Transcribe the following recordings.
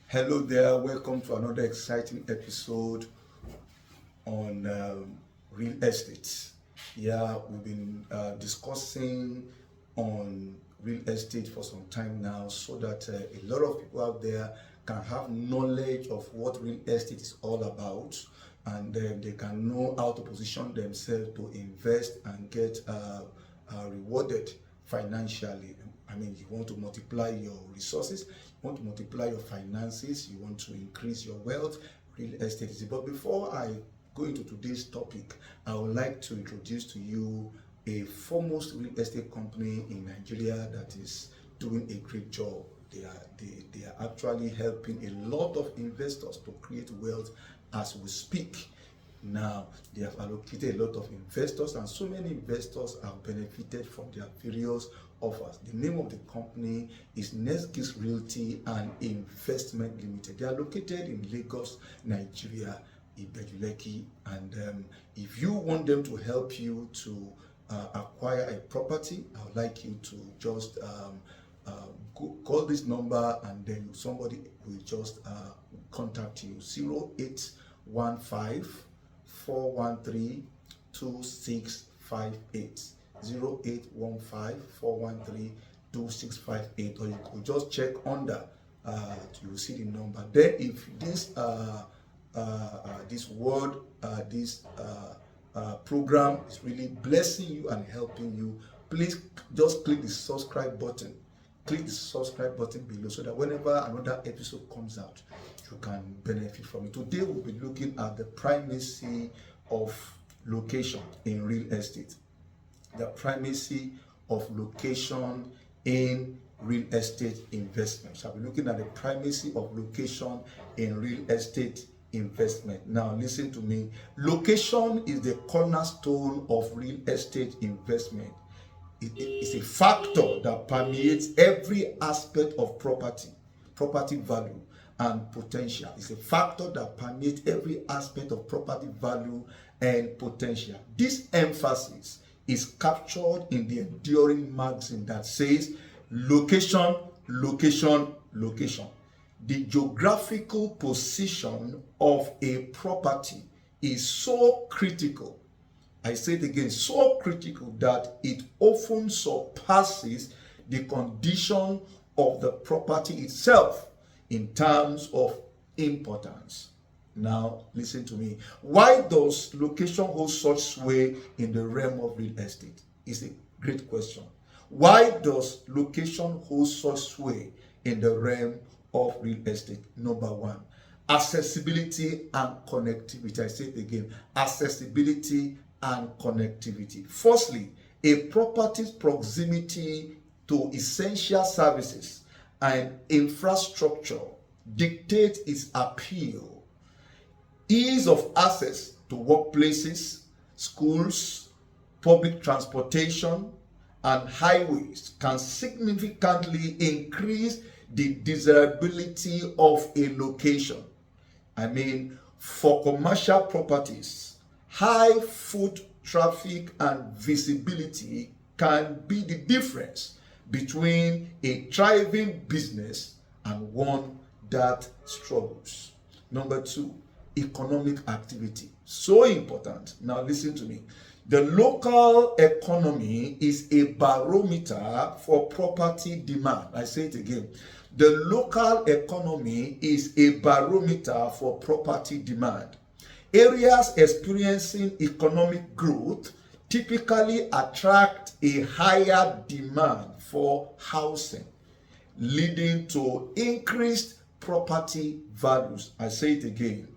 Hello there, welcome to another exciting episode on real estate. Yeah, we've been discussing on real estate for some time now so that a lot of people out there can have knowledge of what real estate is all about, and they can know how to position themselves to invest and get rewarded financially. I mean, you want to multiply your resources, you want to multiply your finances, you want to increase your wealth. Real estate is it. But before I go into today's topic, I would like to introduce to you a foremost real estate company in Nigeria that is doing a great job. They are actually helping a lot of investors to create wealth as we speak. Now, they have allocated a lot of investors, and so many investors have benefited from their various offers. The name of the company is Nestled Realty and Investment Limited. They are located in Lagos, Nigeria, Lekki. And if you want them to help you to acquire a property, I would like you to just call this number, and then somebody will just contact you. 0815 413 2658. 0815 413 2658, or you could just check under. You will see the number. Then, if this program is really blessing you and helping you, please just click the subscribe button. Click the subscribe button below so that whenever another episode comes out, you can benefit from it. Today we'll be looking at the primacy of location in real estate. The primacy of location in real estate investment. So I'll be looking at the primacy of location in real estate investment. Now listen to me. Location is the cornerstone of real estate investment. It is a factor that permeates every aspect of property value and potential. It's a factor that permeates every aspect of property value and potential. This emphasis is captured in the enduring maxim that says location, location, location. The geographical position of a property is so critical, I say it again, so critical that it often surpasses the condition of the property itself in terms of importance. Now, listen to me. Why does location hold such sway in the realm of real estate? It's a great question. Why does location hold such sway in the realm of real estate? Number one, accessibility and connectivity. I say it again, accessibility and connectivity. Firstly, a property's proximity to essential services and infrastructure dictates its appeal. Ease of access to workplaces, schools, public transportation, and highways can significantly increase the desirability of a location. I mean, for commercial properties, high foot traffic and visibility can be the difference between a thriving business and one that struggles. Number two, economic activity. So important. Now listen to me. The local economy is a barometer for property demand. I say it again. The local economy is a barometer for property demand. Areas experiencing economic growth typically attract a higher demand for housing, leading to increased property values. I say it again.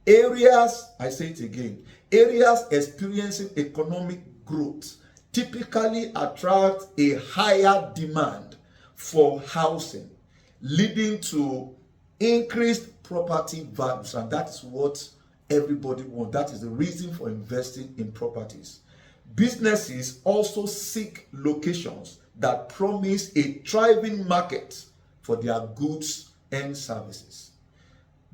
Areas experiencing economic growth typically attract a higher demand for housing, leading to increased property values. And that's what everybody wants. That is the reason for investing in properties. Businesses also seek locations that promise a thriving market for their goods and services.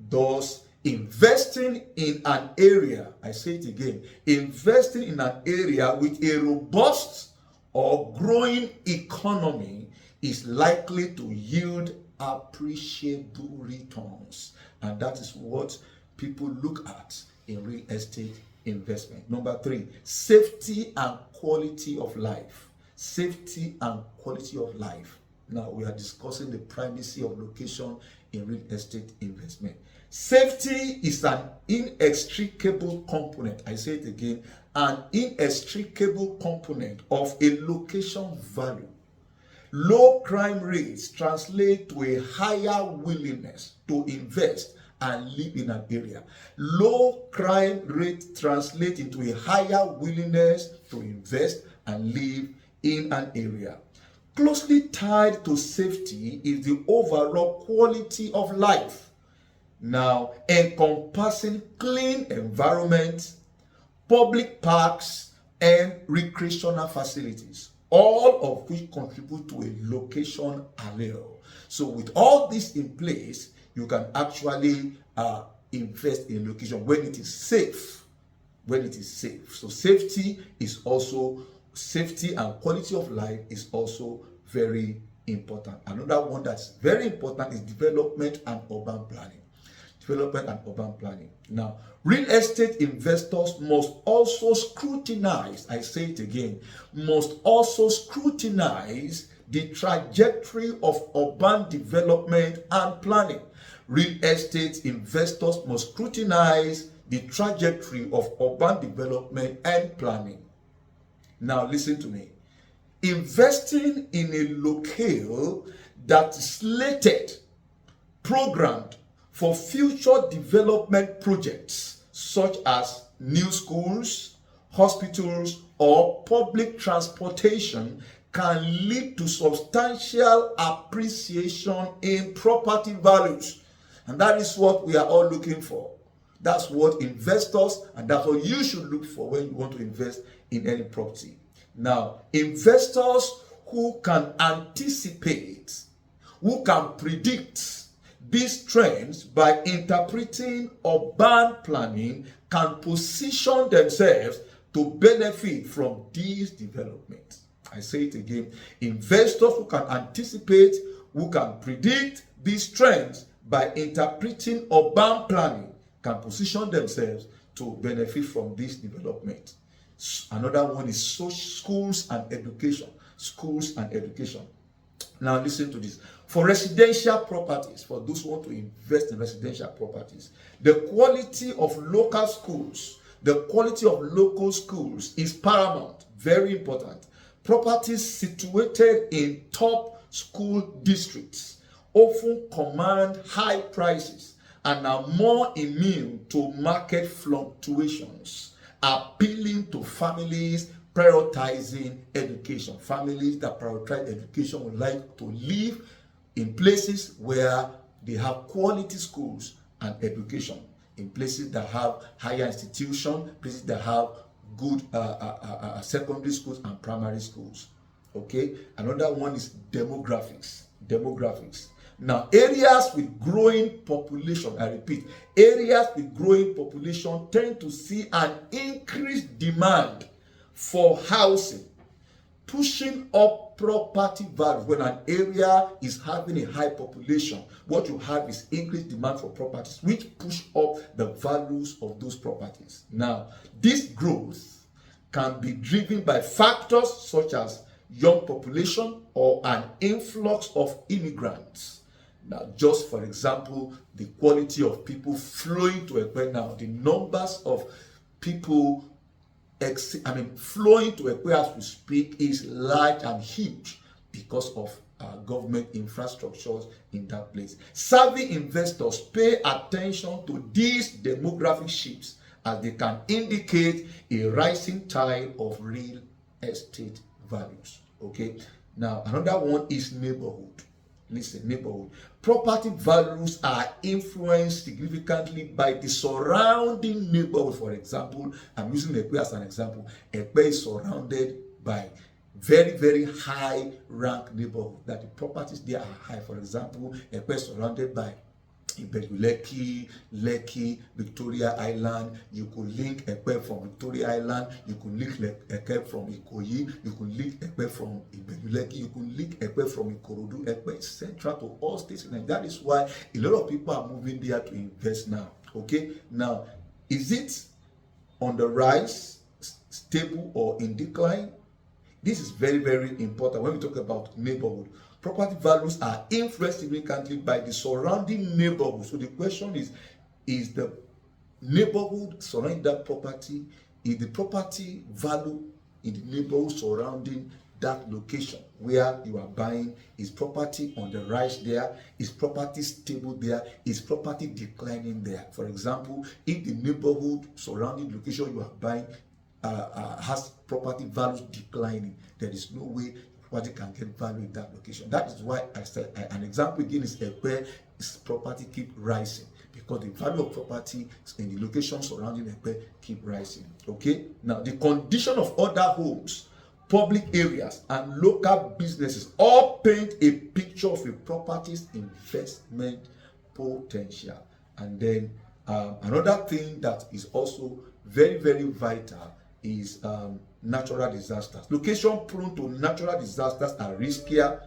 Thus, investing in an area, I say it again, investing in an area with a robust or growing economy is likely to yield appreciable returns. And that is what people look at in real estate investment. Number 3, safety and quality of life. Safety and quality of life. Now we are discussing the primacy of location in real estate investment. Safety is an inextricable component, I say it again, an inextricable component of a location value. Low crime rates translate to a higher willingness to invest and live in an area. Low crime rate translates into a higher willingness to invest and live in an area. Closely tied to safety is the overall quality of life. Now, encompassing clean environment, public parks, and recreational facilities, all of which contribute to a location allure. So with all this in place, you can actually invest in location when it is safe. When it is safe. So safety and quality of life is also very important. Another one that's very important is development and urban planning. Development and urban planning. Now, real estate investors must also scrutinize, I say it again, must also scrutinize the trajectory of urban development and planning. Real estate investors must scrutinize the trajectory of urban development and planning. Now listen to me. Investing in a locale that is slated, programmed for future development projects such as new schools, hospitals, or public transportation can lead to substantial appreciation in property values. And that is what we are all looking for. That's what investors, and that's what you should look for when you want to invest in any property. Now, investors who can anticipate, who can predict these trends by interpreting urban planning can position themselves to benefit from these developments. I say it again. Investors who can anticipate, who can predict these trends by interpreting urban planning can position themselves to benefit from this development. Another one is schools and education. Schools and education. Now listen to this. For residential properties, for those who want to invest in residential properties, the quality of local schools, the quality of local schools is paramount, very important. Properties situated in top school districts often command high prices and are more immune to market fluctuations, appealing to families prioritizing education. Families that prioritize education would like to live in places where they have quality schools and education, in places that have higher institutions, places that have good secondary schools and primary schools. Okay, another one is demographics. Now, areas with growing population, I repeat, areas with growing population tend to see an increased demand for housing, pushing up property values. When an area is having a high population, what you have is increased demand for properties, which push up the values of those properties. Now, this growth can be driven by factors such as young population or an influx of immigrants. Now, just for example, the quality of people flowing to Epe now, the numbers of people flowing to Epe as we speak is large and huge because of government infrastructures in that place. Savvy investors pay attention to these demographic shifts as they can indicate a rising tide of real estate values. Okay, now another one is neighborhood. Listen, neighborhood. Property values are influenced significantly by the surrounding neighborhood. For example, I'm using Epe as an example. Epe is surrounded by very, very high rank neighborhood, that the properties there are high. For example, Epe is surrounded by Lekki, Victoria Island. You could link Epe from Victoria Island. You could link Epe from Ikoyi. You could link Epe from Lekki. You could link Epe from Ikorodu. Epe is central to all states, and that is why a lot of people are moving there to invest now. Okay, now is it on the rise, stable, or in decline? This is very, very important when we talk about neighborhood. Property values are influenced significantly by the surrounding neighborhood. So the question is the neighborhood surrounding that property, is the property value in the neighborhood surrounding that location where you are buying, is property on the rise there, is property stable there, is property declining there? For example, if the neighborhood surrounding the location you are buying has property values declining, there is no way property can get value in that location. That is why I said an example again is where property keep rising, because the value of property in the location surrounding Epe keep rising. Okay, now the condition of other homes, public areas, and local businesses all paint a picture of a property's investment potential. And then another thing that is also very, very vital is natural disasters. Location prone to natural disasters are riskier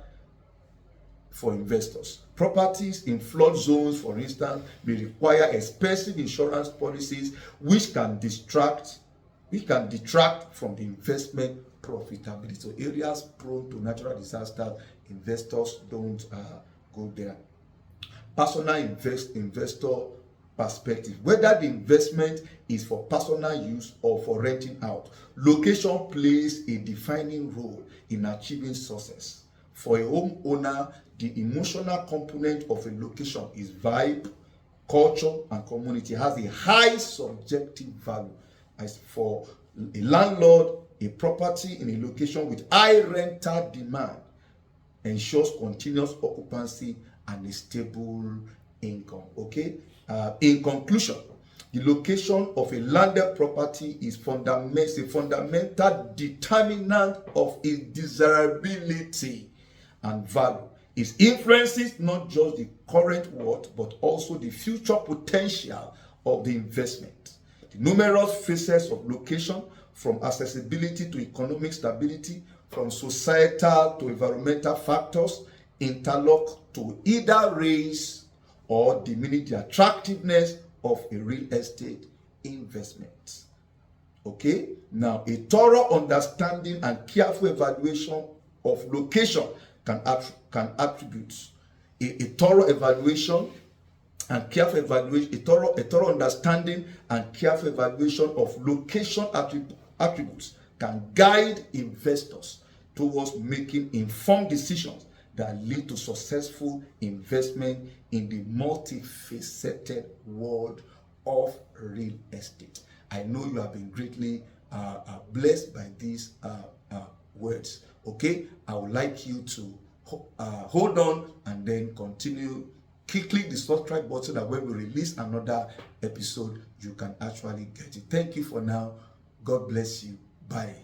for investors. Properties in flood zones, for instance, may require expensive insurance policies which can detract from the investment profitability. So areas prone to natural disasters, investors don't go there. Personal investor perspective, whether the investment is for personal use or for renting out, location plays a defining role in achieving success. For a homeowner, the emotional component of a location is vibe, culture, and community has a high subjective value. As for a landlord, a property in a location with high rental demand ensures continuous occupancy and a stable income. Okay. In conclusion, the location of a landed property is a fundamental determinant of its desirability and value. It influences not just the current worth, but also the future potential of the investment. The numerous phases of location, from accessibility to economic stability, from societal to environmental factors, interlock to either raise or diminish the attractiveness of a real estate investment. Okay, now a thorough understanding and careful evaluation of location can attribute a thorough evaluation and careful evaluation, a thorough understanding and careful evaluation of location attributes can guide investors towards making informed decisions that lead to successful investment in the multifaceted world of real estate. I know you have been greatly blessed by these words. Okay, I would like you to hold on and then continue. Click the subscribe button so that when we release another episode, you can actually get it. Thank you for now. God bless you. Bye.